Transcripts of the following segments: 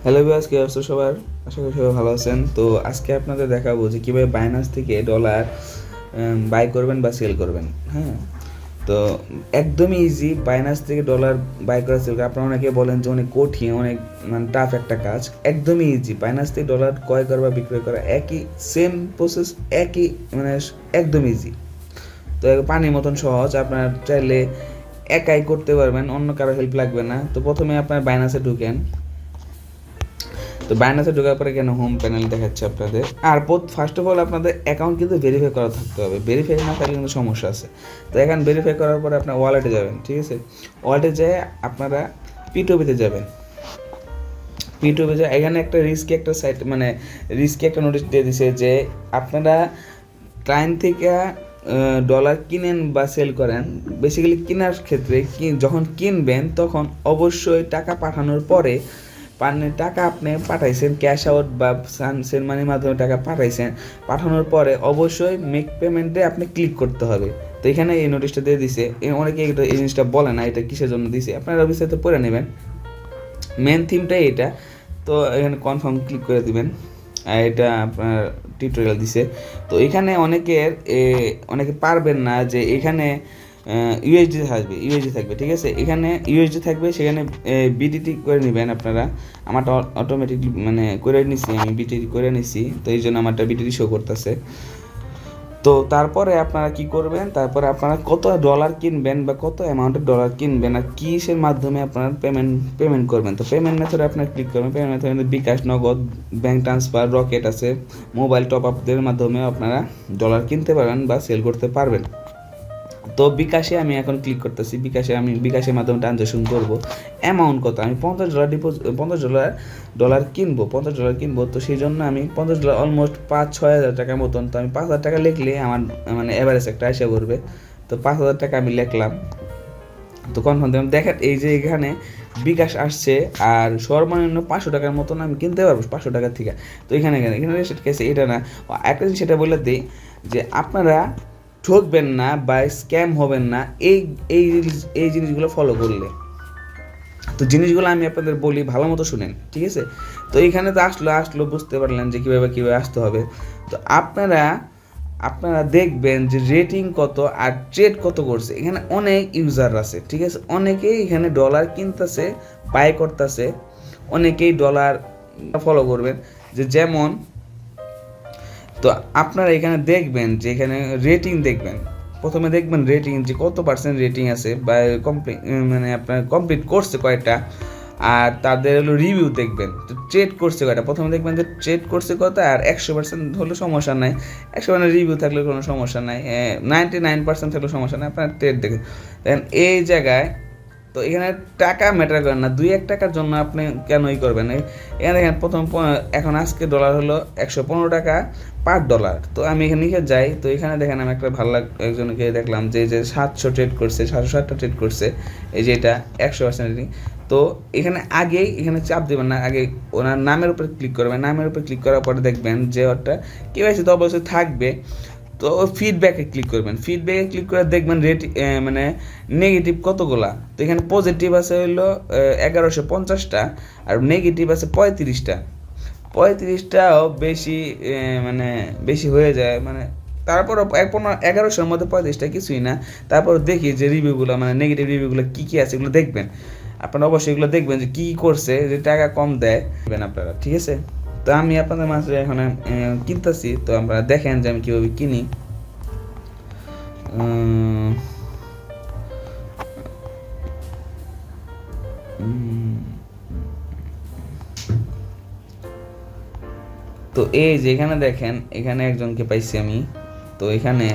Hello viewers, কি অবস্থা সবার? আশা করি সবাই ভালো আছেন। তো আজকে আপনাদের দেখাবো যে কীভাবে বাইন্যান্স থেকে ডলার বাই করবেন বা সেল করবেন। হ্যাঁ, তো একদমই ইজি বাইন্যান্স থেকে ডলার বাই করা সেল করা। আপনারা অনেকে বলেন যে অনেক কঠিন, অনেক মানে টাফ একটা কাজ। একদমই ইজি। বাইন্যান্স থেকে ডলার ক্রয় করা বা বিক্রয় করা একই, সেম প্রসেস, একই মানে একদম ইজি। তো পানির মতন সহজ। আপনার চাইলে একাই করতে পারবেন, অন্য কারো হেল্প লাগবে না। তো প্রথমে আপনার বাইন্যান্সে ঢুকেন। তো বাইন্যান্সে ঢোকার পরে কেন হোম প্যানেল দেখাচ্ছে আপনাদের। আর ফার্স্ট অফ অল আপনাদের অ্যাকাউন্ট কিন্তু ভেরিফাই করা থাকতে হবে। ভেরিফাই না থাকলে কিন্তু সমস্যা আছে। তো এখন ভেরিফাই করার পরে আপনার ওয়ালেটে যাবেন, ঠিক আছে? ওয়ালেটে যেয়ে আপনারা P2Pতে যাবেন। P2P যে এখানে একটা রিস্কি একটা সাইট, মানে রিস্কি একটা নোটিশ দিয়ে দিছে যে আপনারা ক্লায়েন্ট থেকে ডলার কিনেন বা সেল করেন। বেসিক্যালি কেনার ক্ষেত্রে যখন কিনবেন তখন অবশ্যই টাকা পাঠানোর পরে টাকা আপনি পাঠাইছেন ক্যাশ আউট বা সেন্ড মানির মাধ্যমে টাকা পাঠানোর পরে অবশ্যই মেক পেমেন্টে আপনি ক্লিক করতে হবে। তো এখানে এই নোটিশটা দিয়ে দিছে। অনেকে এই জিনিসটা বলে না এটা কিসের জন্য দিছে, আপনারা বিস্তারিত পড়ে নেবেন। মেন থিমটাই এটা। তো এখানে কনফার্ম ক্লিক করে দিবেন। আর এটা আপনার টিউটোরিয়াল দিছে। তো এখানে অনেকে পারবেন না যে এখানে ইউএসডি থাকবে, ঠিক আছে? এখানে ইউএসডি থাকবে, সেখানে বিটিটি করে নেবেন আপনারা। আমারটা অটোমেটিকলি মানে করে নিছি, আমি বিটিটি করে নিছি, তো এই জন্য আমারটা বিটিটি শো করতেছে। তো তারপরে আপনারা কি করবেন, তারপরে আপনারা কত ডলার কিনবেন বা কত অ্যামাউন্টের ডলার কিনবেন আর কিসের মাধ্যমে আপনারা পেমেন্ট করবেন। তো পেমেন্ট মেথডে আপনারা ক্লিক করবেন। পেমেন্ট মেথড বিকাশ, নগদ, ব্যাঙ্ক ট্রান্সফার, রকেট আছে, মোবাইল টপ আপদের মাধ্যমে আপনারা ডলার কিনতে পারবেন বা সেল করতে পারবেন। তো বিকাশে আমি এখন ক্লিক করতেছি। আমি বিকাশের মাধ্যমে ট্রানজ্যাকশন করবো। অ্যামাউন্ট কত, আমি $50 কিনবো, $50 কিনবো। তো সেই জন্য আমি $50 অলমোস্ট 5-6 হাজার টাকার মতন। তো আমি 5,000 টাকা লিখলে আমার মানে এভারেজ একটা আশা করবে। তো 5,000 টাকা আমি লিখলাম। তো কনফার্ম দিলাম। দেখেন এই যে এখানে বিকাশ আসছে আর সর্বনিম্ন 500 টাকার মতন আমি কিনতে পারবো 500 টাকার থেকে। তো এখানে রেসিট কেসে এটা না, একটা জিনিস সেটা বলে দিই যে আপনারা ঠকবেন না বা স্ক্যাম হবেন না এই জিনিসগুলো ফলো করলে। তো জিনিসগুলো আমি আপনাদের বলি, ভালো মতো শুনেন, ঠিক আছে? তো এইখানে তো আসলো বুঝতে পারলেন যে কীভাবে আসতে হবে। তো আপনারা দেখবেন যে রেটিং কত আর ট্রেড কত করছে। এখানে অনেক ইউজার আছে, ঠিক আছে? অনেকেই এখানে ডলার কিনতেছে, বাই করতেছে, অনেকেই ডলার ফলো করবেন। যেমন তো আপনারা এখানে দেখবেন যে এখানে রেটিং দেখবেন। প্রথমে দেখবেন রেটিং, যে কত পার্সেন্ট রেটিং আছে বা মানে আপনার কমপ্লিট করছে কয়টা, আর তাদের হলো রিভিউ দেখবেন। তো ট্রেড করছে কয়টা, প্রথমে দেখবেন যে ট্রেড করছে কত, আর 100% হলে সমস্যা নাই, 100% রিভিউ থাকলে কোনো সমস্যা নাই, 99% থাকলে সমস্যা নাই। আপনার ট্রেড দেখেন এই জায়গায়। তো এখানে টাকা ম্যাটার করে না, 2-1 টাকার জন্য আপনি কেনই করবেন। এখানে দেখেন এখন আজকে ডলার হলো 115 টাকা পার ডলার। তো আমি এখানে যাই। তো এখানে দেখেন আমি একটা একজনকে দেখলাম যে 700 ট্রেড করছে, 760টা ট্রেড করছে। এই যে এটা 100% রেটিং। তো এখানে চাপ দেবেন না, আগে ওনার নামের উপরে ক্লিক করবেন। নামের উপরে ক্লিক করার পরে দেখবেন যে ওটা কেওয়াইসি তো অবশ্যই থাকবে। তো ফিডব্যাকে ক্লিক করবেন। ফিডব্যাকে ক্লিক করে দেখবেন মানে নেগেটিভ কতগুলা। তো এখানে পজিটিভ আছে হলো 1150টা আর নেগেটিভ আছে 35টা। 35টাও বেশি, মানে বেশি হয়ে যায়। মানে তারপরও 1100-র মধ্যে 35টা কিছুই না। তারপর দেখি যে রিভিউগুলো, মানে নেগেটিভ রিভিউগুলো কী কী আছে এগুলো দেখবেন। আপনারা অবশ্যই এগুলো দেখবেন যে কী করছে, যে টাকা কম দেয় আপনারা, ঠিক আছে? তো আমি আপনাদের মাঝে এখন কিনতেছি। তো আমরা দেখেন যে আমি কীভাবে কিনি। তো এই যে এখানে দেখেন, এখানে একজনকে পাইছি আমি। তো এখানে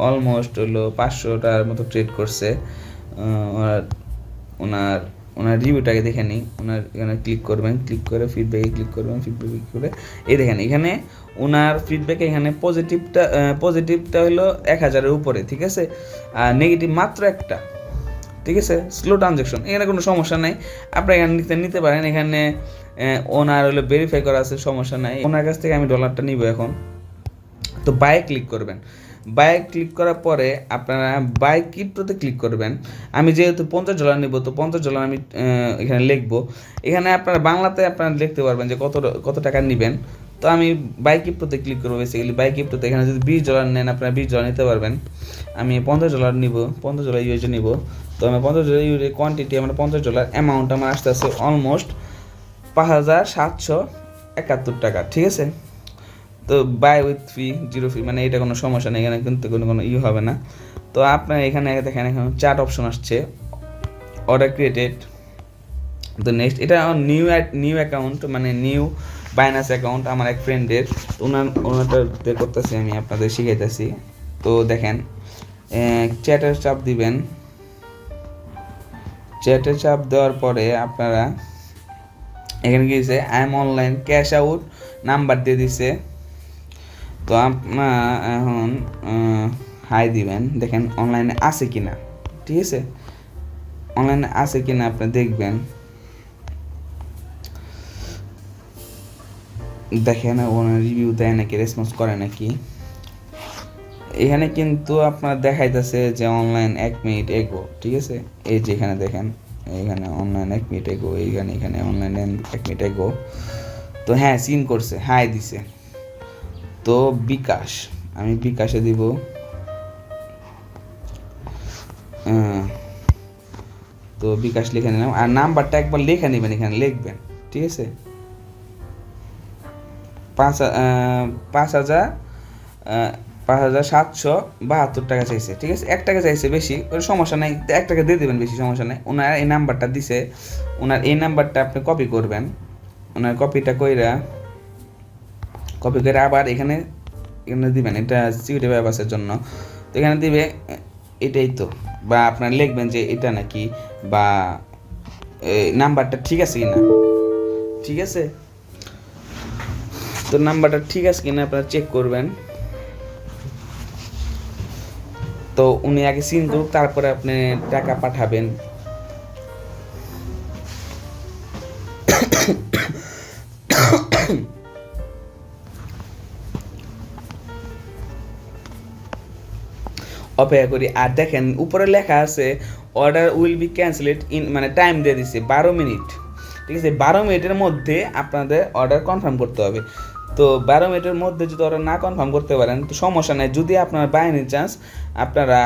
অলমোস্ট হলো 500টার মতো ট্রেড করছে। ওনার রিভিউটাকে দেখে নিই। এখানে ক্লিক করবেন, ক্লিক করে ফিডব্যাকে ক্লিক করবেন। ফিডব্যাকে ক্লিক করে এই দেখেন এখানে ওনার ফিডব্যাকে এখানে পজিটিভটা হলো 1000-এর উপরে, ঠিক আছে? আর নেগেটিভ মাত্র একটা, ঠিক আছে? স্লো ট্রানজ্যাকশন, এখানে কোনো সমস্যা নাই। আপনারা এখানে নিতে পারেন। এখানে ওনার হলো ভেরিফাই করা আছে, সমস্যা নাই। ওনার কাছ থেকে আমি ডলারটা নিব এখন। তো বাই ক্লিক করবেন। বাই ক্লিক করার পরে আপনারা বাই ক্রিপ্টোতে ক্লিক করবেন। আমি যেহেতু $50 নেব, তো $50 আমি এখানে লিখবো। এখানে আপনারা বাংলাতে আপনারা লিখতে পারবেন যে কত টাকা নেবেন। তো আমি বাই ক্রিপ্টোতে ক্লিক করবো। বেসিক্যালি বাই ক্রিপ্টোতে এখানে যদি $20 নেন, আপনারা $20 নিতে পারবেন। আমি $50 নিব, $50 ইউএসডি নিব। তো আমি $50 ইউএসডি কোয়ান্টিটি আমার $50, অ্যামাউন্ট আমার আসতে আছে অলমোস্ট 5,771 টাকা, ঠিক আছে। তো বাই উইথ ফি, 0 ফি, মানে এটা কোনো সমস্যা নেই, এখানে কিন্তু কোনো হবে না। তো আপনার এখানে দেখেন, এখন চার্ট অপশন আসছে, অর্ডার ক্রিয়েটেড। তো নেক্সট, এটা নিউ অ্যাকাউন্ট, মানে নিউ বাইনান্স অ্যাকাউন্ট আমার এক ফ্রেন্ডের, ওনারটা করতেছি, আমি আপনাদের শিখাইতেছি। তো দেখেন, চ্যাটের চাপ দিবেন। চ্যাটের চাপ দেওয়ার পরে আপনারা এখানে কি দিছে, I am online, cash out number দিয়ে দিছে। তো আপনার এখন হাই দিবেন, দেখেন অনলাইনে আছে কিনা, ঠিক আছে। অনলাইনে আছে কিনা আপনি দেখবেন, দেখেন রিভিউ দেয় নাকি, রেসপন্স করে নাকি। এখানে কিন্তু আপনার দেখাইতেছে যে অনলাইন 1 মিনিট এগো, ঠিক আছে। এই যে এখানে দেখেন, এখানে অনলাইন 1 মিনিট এগো, এখানে অনলাইন 1 মিনিট এগো। তো হ্যাঁ, সিন করছে, হাই দিছে। তো বিকাশ, আমি বিকাশে দিব। তো বিকাশ লিখে নিলাম, আর নাম্বারটা একবার লেখা নেবেন, এখানে লিখবেন, ঠিক আছে। 5,772 টাকা চাইছে, ঠিক আছে। 1 টাকা চাইছে বেশি, সমস্যা নাই, 1 টাকা দিয়ে দেবেন, বেশি সমস্যা নাই। ওনার এই নাম্বারটা দিছে, ওনার এই নাম্বারটা আপনি কপি করবেন। ওনার কপি করে আবার এখানে দিবেন, এটা সিকিউরিটি পারপাসের জন্য। তো এখানে দিবে এটাই তো, বা আপনার লিখবেন যে এটা নাকি, বা নাম্বারটা ঠিক আছে কিনা, ঠিক আছে। তো নাম্বারটা ঠিক আছে কিনা আপনারা চেক করবেন। তো উনি আগে সিন করুক, তারপরে আপনি টাকা পাঠাবেন। অপেক্ষা করি। আর দেখেন উপরে লেখা আছে order will be cancelled in, মানে টাইম দিয়ে দিছে 12 মিনিট, ঠিক আছে। 12 মিনিটের মধ্যে আপনাদের অর্ডার কনফার্ম করতে হবে। তো 12 মিনিটের মধ্যে যদি অর্ডার না কনফার্ম করতে পারেন, তো সমস্যা নেই। যদি আপনার বাই এনি চান্স আপনারা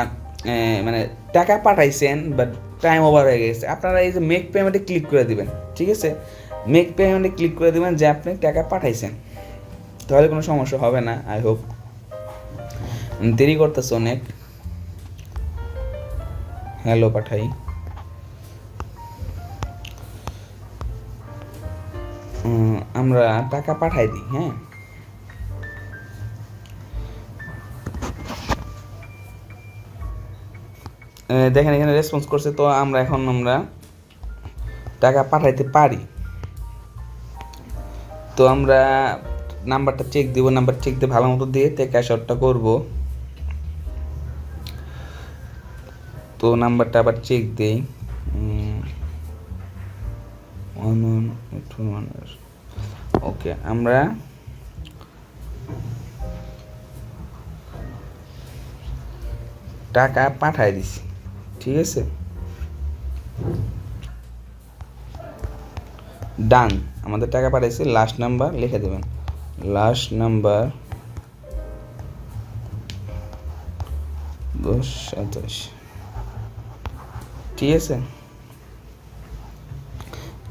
মানে টাকা পাঠাইছেন বাট টাইম ওভার হয়ে গেছে, আপনারা এই যে মেক পেমেন্টে ক্লিক করে দিবেন, ঠিক আছে। মেক পেমেন্টে ক্লিক করে দিবেন যে আপনি টাকা পাঠাইছেন, তাহলে কোনো সমস্যা হবে না। I hope. দেরি করতেছে অনেক। হ্যালো পাঠাই, আমরা টাকা পাঠাই দিই, হ্যাঁ। দেখেন এখানে রেসপন্স করছে, তো আমরা টাকা পাঠাইতে পারি। তো আমরা নাম্বারটা চেক দিব, নাম্বার চেক দিয়ে ভালো মতো দিয়ে ক্যাশ আউটটা করবো। তো নাম্বারটা আবার চেক দেই, ওকে। আমরা টাকা পাঠাই দিছি, ঠিক আছে। ডান, আমাদের টাকা পাঠাইছি। লাস্ট নাম্বার লিখে দেবেন, লাস্ট নাম্বার 1027, ঠিক আছে।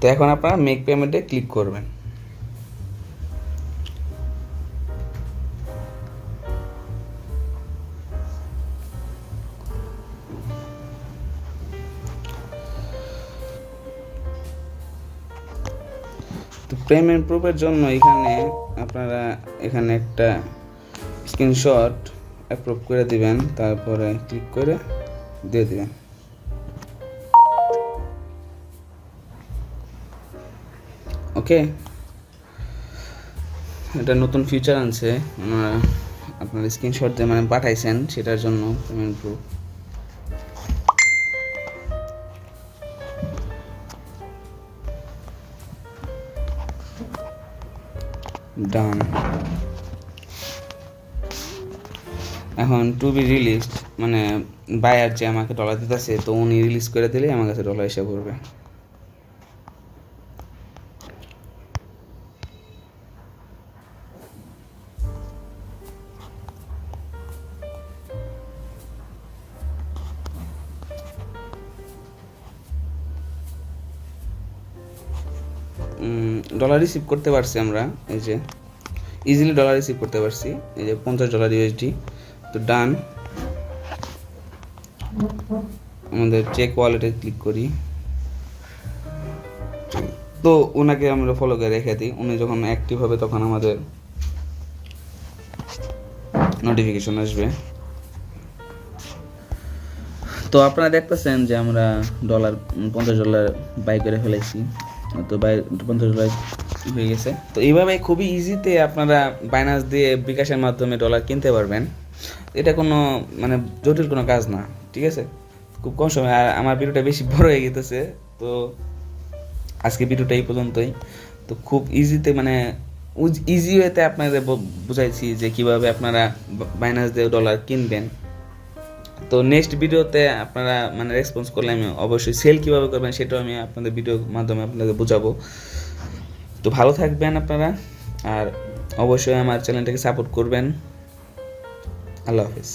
তো এখন আপনারা মেক পেমেন্টে ক্লিক করবেন। তো পেমেন্ট প্রুফের জন্য আপনারা এখানে একটা স্ক্রিনশট অ্যাপ্রুভ করে দিবেন, তারপরে ক্লিক করে দিয়ে দিবেন। ওকে, এটা নতুন ফিচার আনছে, আপনার স্ক্রিনশট দিয়ে মানে পাঠাইছেন, সেটার জন্য পেমেন্ট প্রুফ। ডান। এখন টু বি রিলিজড, মানে বায়ার যে আমাকে ডলার দিতেছে, তো উনি রিলিজ করে দিলেই আমার কাছে ডলার এসে পড়বে। ডলার রিসিভ করতে পারছি আমরা, এই যে ইজিলি ডলার রিসিভ করতে পারছি, এই যে $50 USD। তো ডান, আমাদের চেক ওয়ালেটে ক্লিক করি। তো ওনাকে আমরা ফলো করে রেখে দিই, উনি যখন অ্যাক্টিভ হবে তখন আমাদের নোটিফিকেশন আসবে। তো আপনারা দেখতেছেন যে আমরা $50 বাই করে ফেলেছি, তো $50 হয়ে গেছে। তো এইভাবে খুবই ইজিতে আপনারা বাইন্যান্স দিয়ে বিকাশের মাধ্যমে ডলার কিনতে পারবেন। এটা কোনো মানে জটিল কোনো কাজ না, ঠিক আছে? খুব কম সময়। আর আমার ভিডিওটা বেশি বড় হয়ে গেছে, তো আজকে ভিডিওটা এই পর্যন্তই। তো খুব ইজিতে মানে ইজি ওয়েতে আপনাদের বুঝাইছি যে কীভাবে আপনারা বাইন্যান্স দিয়ে ডলার কিনবেন। তো নেক্সট ভিডিওতে আপনারা মানে রেসপন্স করলে আমি অবশ্যই সেল কীভাবে করবেন সেটাও আমি আপনাদের ভিডিওর মাধ্যমে আপনাদের বোঝাবো। তো ভালো থাকবেন আপনারা, আর অবশ্যই আমার চ্যানেলটাকে সাপোর্ট করবেন। আল্লাহ হাফিজ।